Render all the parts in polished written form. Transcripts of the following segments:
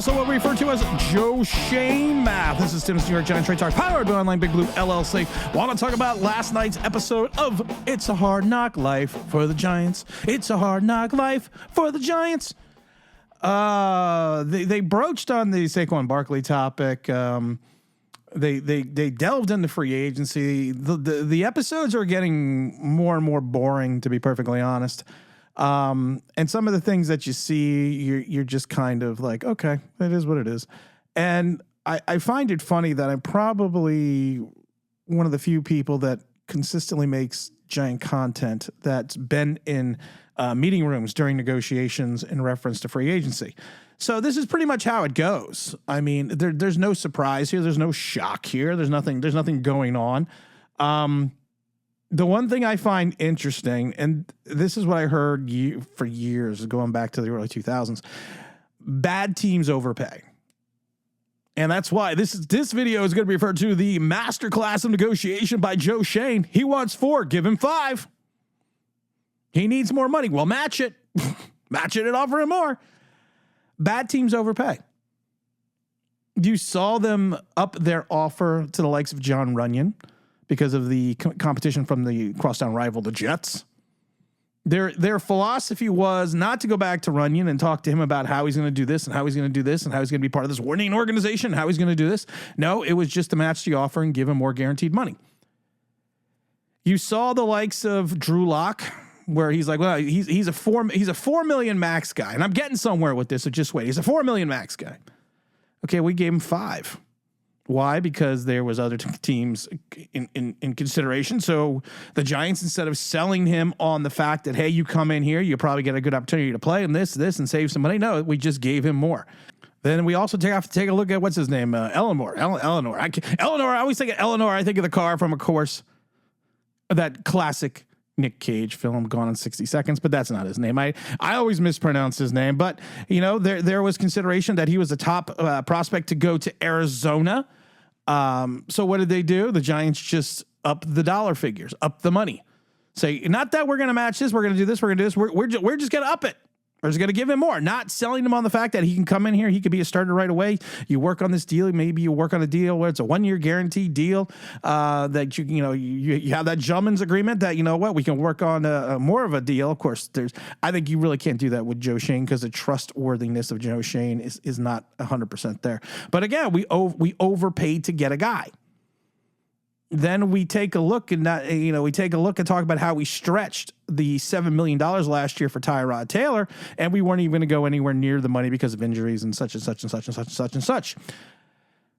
also what we refer to as Joe Schoen math. This is Tim's New York Giants Trade Talk, powered by Online Big Blue LLC. Want to talk about last night's episode of It's a Hard Knock Life for the Giants. It's a hard knock life for the Giants. They broached on the Saquon Barkley topic. They delved into free agency. The episodes are getting more and more boring, to be perfectly honest. And some of the things that you see, you're just kind of like, okay, it is what it is. And I find it funny that I'm probably one of the few people that consistently makes Giant content that's been in meeting rooms during negotiations in reference to free agency. So this is pretty much how it goes. I mean, there's no surprise here. There's no shock here. There's nothing going on. The one thing I find interesting, and this is what I heard for years, going back to the early 2000s, bad teams overpay. And that's why this video is going to be referred to the masterclass of negotiation by Joe Schoen. He wants 4, give him 5. He needs more money. Well, match it. Match it and offer him more. Bad teams overpay. You saw them up their offer to the likes of John Runyon because of the competition from the crosstown rival, the Jets. Their philosophy was not to go back to Runyon and talk to him about how he's going to do this and how he's going to do this and how he's going to be part of this winning organization, how he's going to do this. No, it was just to match the offer and give him more guaranteed money. You saw the likes of Drew Lock, where he's like, well, he's a 4 million max guy, and I'm getting somewhere with this. So just wait. He's a 4 million max guy. Okay, we gave him 5. Why? Because there was other teams in consideration. So the Giants, instead of selling him on the fact that, hey, you come in here, you probably get a good opportunity to play in this, and save some money. No, we just gave him more. Then we also have to take a look at what's his name, Eleanor. Eleanor. I always think of Eleanor. I think of the car from, of course, that classic Nick Cage film, Gone in 60 Seconds, but that's not his name. I always mispronounce his name, but there was consideration that he was a top prospect to go to Arizona. So what did they do? The Giants just up the dollar figures, up the money. Say, not that we're going to match this, we're going to do this, we're going to do this. We're just going to up it. We're just going to give him more, not selling him on the fact that he can come in here, he could be a starter right away. You work on this deal, maybe you work on a deal where it's a 1-year guaranteed deal, that you have that gentleman's agreement that, you know what, we can work on more of a deal. Of course, I think you really can't do that with Joe Schoen because the trustworthiness of Joe Schoen is not 100% there. But again, we overpaid to get a guy. Then we take a look and talk about how we stretched the $7 million last year for Tyrod Taylor, and we weren't even going to go anywhere near the money because of injuries and such and such and such and such and such and such.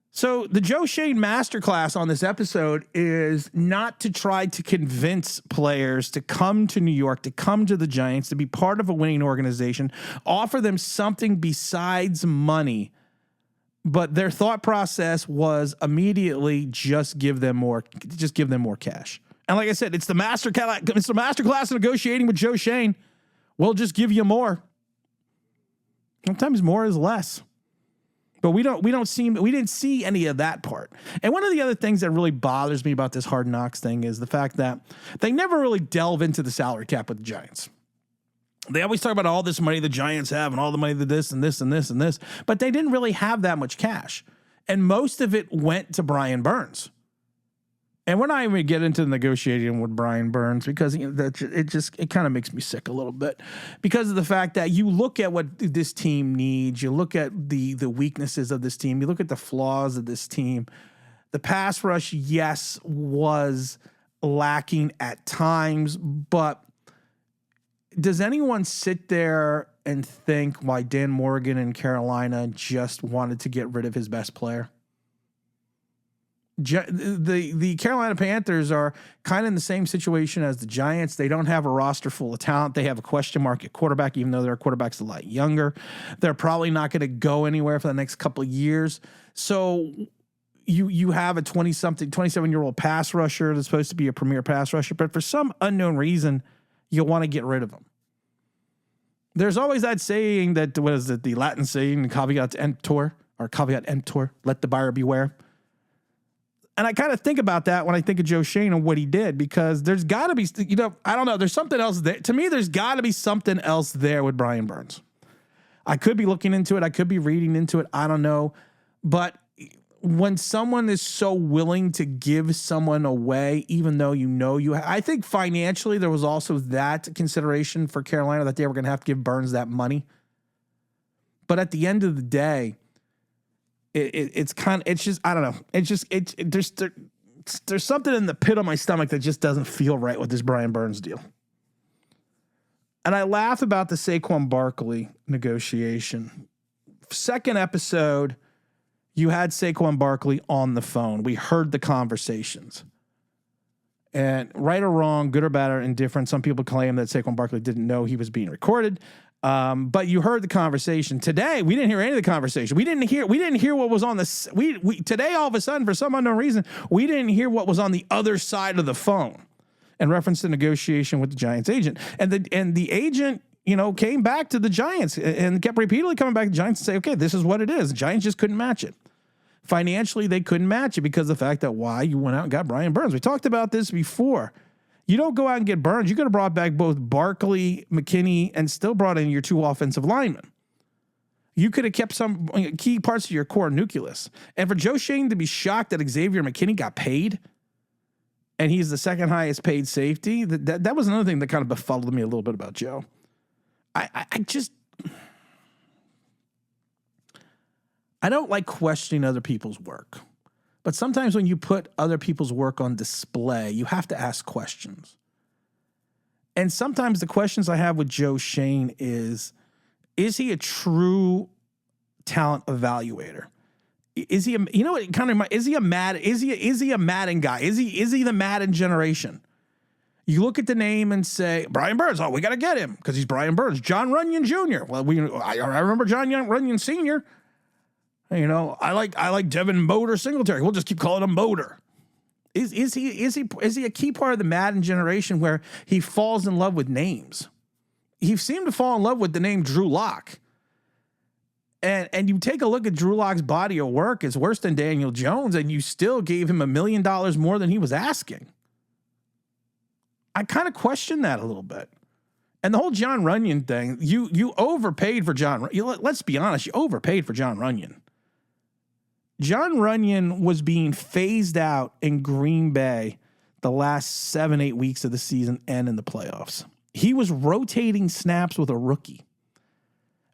So the Joe Schoen masterclass on this episode is not to try to convince players to come to New York, to come to the Giants, to be part of a winning organization, offer them something besides money. But their thought process was immediately just give them more cash. And like I said, it's the masterclass of negotiating with Joe Schoen. We'll just give you more. Sometimes more is less. But we didn't see any of that part. And one of the other things that really bothers me about this Hard Knocks thing is the fact that they never really delve into the salary cap with the Giants. They always talk about all this money the Giants have and all the money that this and this and this and this, but they didn't really have that much cash. And most of it went to Brian Burns. And we're not even going to get into the negotiating with Brian Burns because it kind of makes me sick a little bit because of the fact that you look at what this team needs, you look at the weaknesses of this team, you look at the flaws of this team. The pass rush, yes, was lacking at times, but does anyone sit there and think why Dan Morgan in Carolina just wanted to get rid of his best player? The Carolina Panthers are kind of in the same situation as the Giants. They don't have a roster full of talent. They have a question mark at quarterback, even though their quarterback's a lot younger. They're probably not going to go anywhere for the next couple of years. So you have a 27-year-old pass rusher that's supposed to be a premier pass rusher, but for some unknown reason, you'll want to get rid of them. There's always that saying that, what is it, the Latin saying, caveat emptor, let the buyer beware. And I kind of think about that when I think of Joe Schoen and what he did, because there's got to be, I don't know, there's something else there. To me, there's got to be something else there with Brian Burns. I could be looking into it. I could be reading into it. I don't know. But when someone is so willing to give someone away, even though I think financially there was also that consideration for Carolina that they were going to have to give Burns that money. But at the end of the day, it's just, I don't know. There's something in the pit of my stomach that just doesn't feel right with this Brian Burns deal. And I laugh about the Saquon Barkley negotiation. Second episode, you had Saquon Barkley on the phone. We heard the conversations. And right or wrong, good or bad or indifferent, some people claim that Saquon Barkley didn't know he was being recorded. But you heard the conversation. Today, we didn't hear any of the conversation. We didn't hear what was on the today, all of a sudden, for some unknown reason, we didn't hear what was on the other side of the phone in reference to negotiation with the Giants agent. And the agent, came back to the Giants and kept repeatedly coming back to the Giants and say, okay, this is what it is. The Giants just couldn't match it. Financially, they couldn't match it because of the fact that why you went out and got Brian Burns. We talked about this before. You don't go out and get Burns. You could have brought back both Barkley, McKinney, and still brought in your 2 offensive linemen. You could have kept some key parts of your core nucleus. And for Joe Schoen to be shocked that Xavier McKinney got paid, and he's the second highest paid safety, that was another thing that kind of befuddled me a little bit about Joe. I don't like questioning other people's work. But sometimes when you put other people's work on display, you have to ask questions. And sometimes the questions I have with Joe Schoen is he a true talent evaluator? Is he is he a Madden guy? Is he the Madden generation? You look at the name and say, Brian Burns, we got to get him because he's Brian Burns. John Runyon Jr. Well, I remember John Runyon Sr. I like Devin Motor Singletary. We'll just keep calling him Motor. Is he a key part of the Madden generation where he falls in love with names? He seemed to fall in love with the name Drew Lock. And you take a look at Drew Lock's body of work, it's worse than Daniel Jones, and you still gave him $1 million more than he was asking. I kind of question that a little bit. And the whole John Runyon thing, you overpaid for John. Let's be honest, you overpaid for John Runyon. John Runyon was being phased out in Green Bay the last 7-8 weeks of the season and in the playoffs. He was rotating snaps with a rookie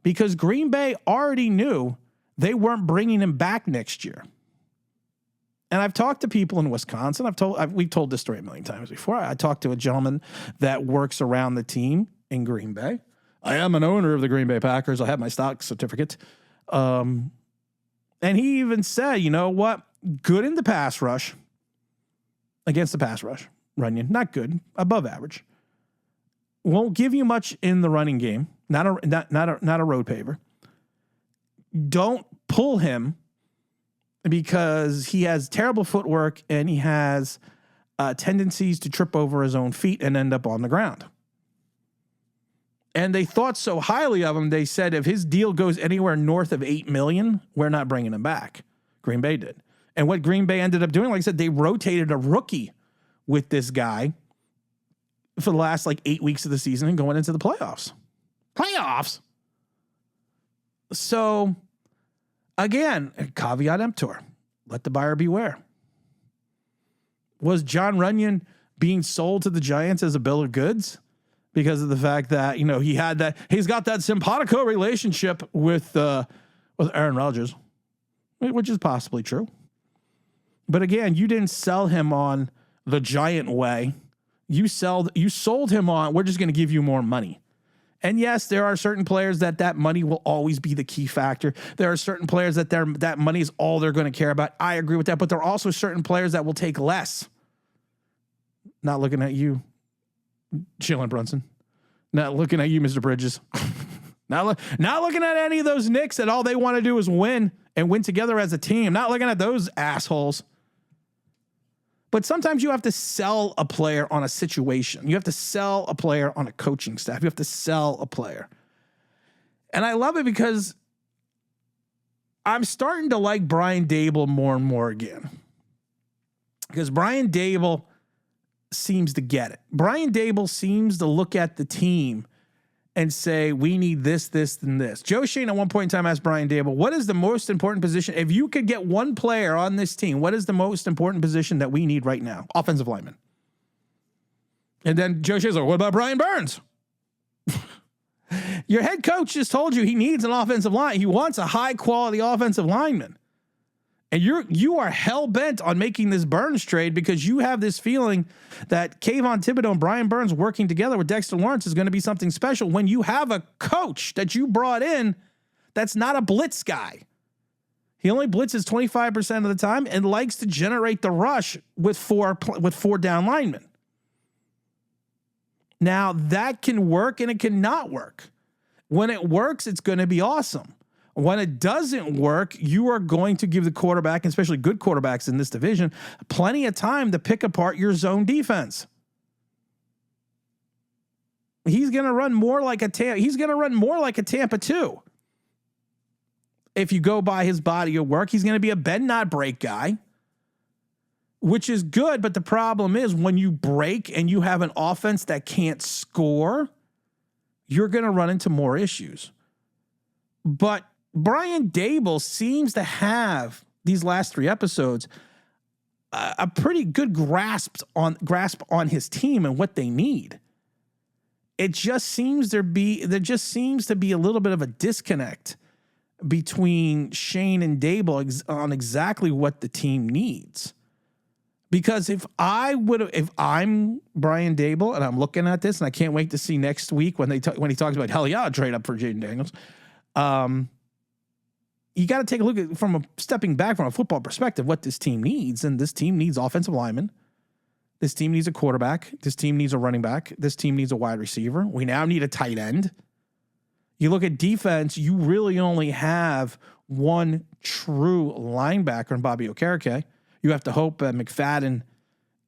because Green Bay already knew they weren't bringing him back next year. And I've talked to people in Wisconsin. We've told this story a million times before. I talked to a gentleman that works around the team in Green Bay. I am an owner of the Green Bay Packers. I have my stock certificate. And he even said, you know what? Good in the pass rush. Against the pass rush. Runyon, not good. Above average. Won't give you much in the running game. Not a road paver. Don't pull him because he has terrible footwork and he has tendencies to trip over his own feet and end up on the ground. And they thought so highly of him, they said if his deal goes anywhere north of $8 million, we're not bringing him back. Green Bay did. And what Green Bay ended up doing, like I said, they rotated a rookie with this guy for the last 8 weeks of the season and going into the playoffs. Playoffs? So, again, caveat emptor. Let the buyer beware. Was John Runyon being sold to the Giants as a bill of goods? Because of the fact that, he's got that simpatico relationship with Aaron Rodgers, which is possibly true. But again, you didn't sell him on the Giant way. You sold him on, we're just going to give you more money. And yes, there are certain players that money will always be the key factor. There are certain players that money is all they're going to care about. I agree with that. But there are also certain players that will take less. Not looking at you, Jalen Brunson. Not looking at you, Mr. Bridges. Not looking at any of those Knicks that all they want to do is win and win together as a team. Not looking at those assholes. But sometimes you have to sell a player on a situation. You have to sell a player on a coaching staff. You have to sell a player. And I love it because I'm starting to like Brian Daboll more and more again. Because Brian Daboll seems to get it. Brian Daboll seems to look at the team and say, we need this, this, and this. Joe Schoen at one point in time asked Brian Dable, what is the most important position? If you could get one player on this team, what is the most important position that we need right now? Offensive lineman. And then Joe Schoen's like, what about Brian Burns? Your head coach just told you he needs an offensive line. He wants a high-quality offensive lineman. And you are hell-bent on making this Burns trade because you have this feeling that Kayvon Thibodeau and Brian Burns working together with Dexter Lawrence is going to be something special when you have a coach that you brought in that's not a blitz guy. He only blitzes 25% of the time and likes to generate the rush with four down linemen. Now, that can work and it cannot work. When it works, it's going to be awesome. When it doesn't work, you are going to give the quarterback, and especially good quarterbacks in this division, plenty of time to pick apart your zone defense. He's going to run more like a Tampa 2. If you go by his body of work, he's going to be a bend not break guy, which is good, but the problem is when you break and you have an offense that can't score, you're going to run into more issues. But Brian Dable seems to have, these last 3 episodes, a pretty good grasp on his team and what they need. There just seems to be a little bit of a disconnect between Schoen and Dable on exactly what the team needs. Because if I'm Brian Dable and I'm looking at this, and I can't wait to see next week when he talks about, hell yeah, I'll trade up for Jaden Daniels. You got to take a look at stepping back from a football perspective, what this team needs. And this team needs offensive linemen. This team needs a quarterback. This team needs a running back. This team needs a wide receiver. We now need a tight end. You look at defense, you really only have one true linebacker in Bobby Okereke. You have to hope that McFadden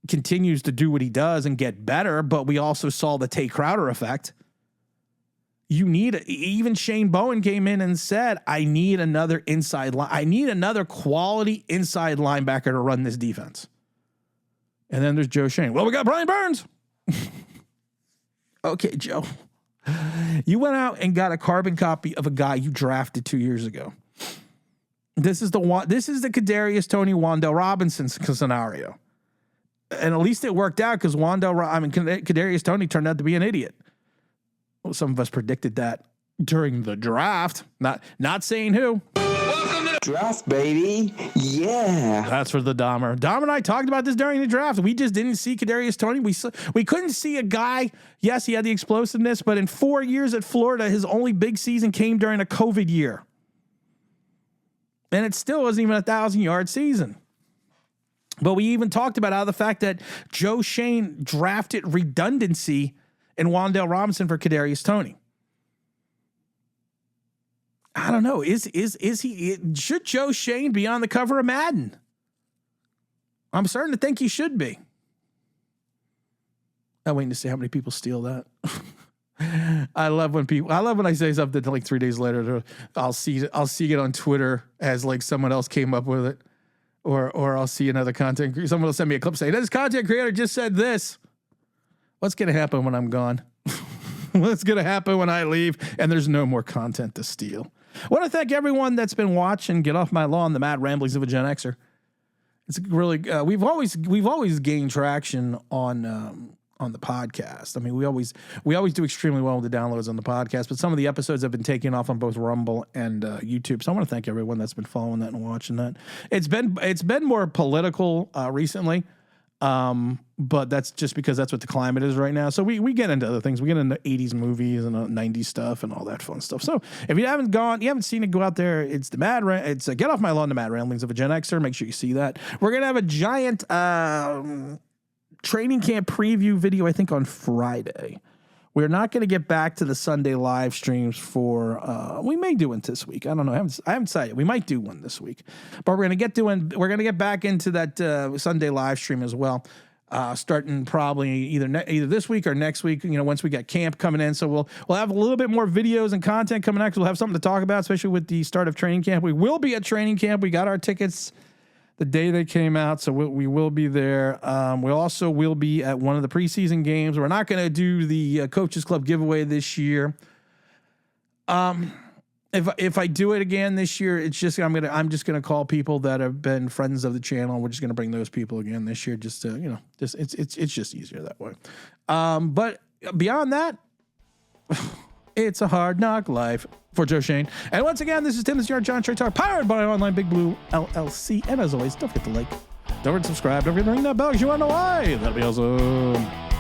continues to do what he does and get better, but we also saw the Tay Crowder effect. Even Shane Bowen came in and said, I need another I need another quality inside linebacker to run this defense. And then there's Joe Schoen. Well, we got Brian Burns. Okay, Joe. You went out and got a carbon copy of a guy you drafted 2 years ago. This is the Kadarius Toney Wan'Dale Robinson scenario. And at least it worked out because Kadarius Toney turned out to be an idiot. Well, some of us predicted that during the draft. Not saying who. Welcome to the draft, baby. Yeah. That's for the Dahmer. Dahmer and I talked about this during the draft. We just didn't see Kadarius Toney. We couldn't see a guy. Yes, he had the explosiveness, but in 4 years at Florida, his only big season came during a COVID year. And it still wasn't even a 1,000-yard season. But we even talked about how the fact that Joe Schoen drafted redundancy in Wan'Dale Robinson for Kadarius Toney. I don't know. Should Joe Schoen be on the cover of Madden? I'm starting to think he should be. I'm waiting to see how many people steal that. I love when I say something like 3 days later, I'll see it on Twitter as like someone else came up with it, or I'll see another content creator. Someone will send me a clip saying, this content creator just said this. What's going to happen when I'm gone? What's going to happen when I leave and there's no more content to steal? I want to thank everyone that's been watching Get Off My Lawn, the mad ramblings of a Gen Xer. It's really, we've always gained traction on the podcast. I mean, we always do extremely well with the downloads on the podcast, but some of the episodes have been taken off on both Rumble and YouTube. So I want to thank everyone that's been following that and watching that. It's been more political recently. But that's just because that's what the climate is right now. So we get into other things. We get into 80s movies and 90s stuff and all that fun stuff. So if you haven't seen it, go out there. It's Get Off My Lawn, the mad ramblings of a Gen Xer. Make sure you see that. We're going to have a giant, training camp preview video, I think on Friday. We're not going to get back to the Sunday live streams we may do one this week. I don't know. I haven't decided. We might do one this week, but we're going to get back into that Sunday live stream as well. Starting probably either this week or next week, once we got camp coming in. So we'll have a little bit more videos and content coming out. We'll have something to talk about, especially with the start of training camp. We will be at training camp. We got our tickets the day they came out, so we will be there. We also will be at one of the preseason games. We're not going to do the Coaches Club giveaway this year. If I do it again this year, it's just I'm just gonna call people that have been friends of the channel. We're just gonna bring those people again this year, just to it's just easier that way. But beyond that, it's a hard knock life. For Joe Schoen. And once again, this is Tim, this is your John Trey Talk, powered by Online Big Blue LLC. And as always, don't forget to like, don't forget to subscribe, don't forget to ring that bell because you want to know why. That'll be awesome.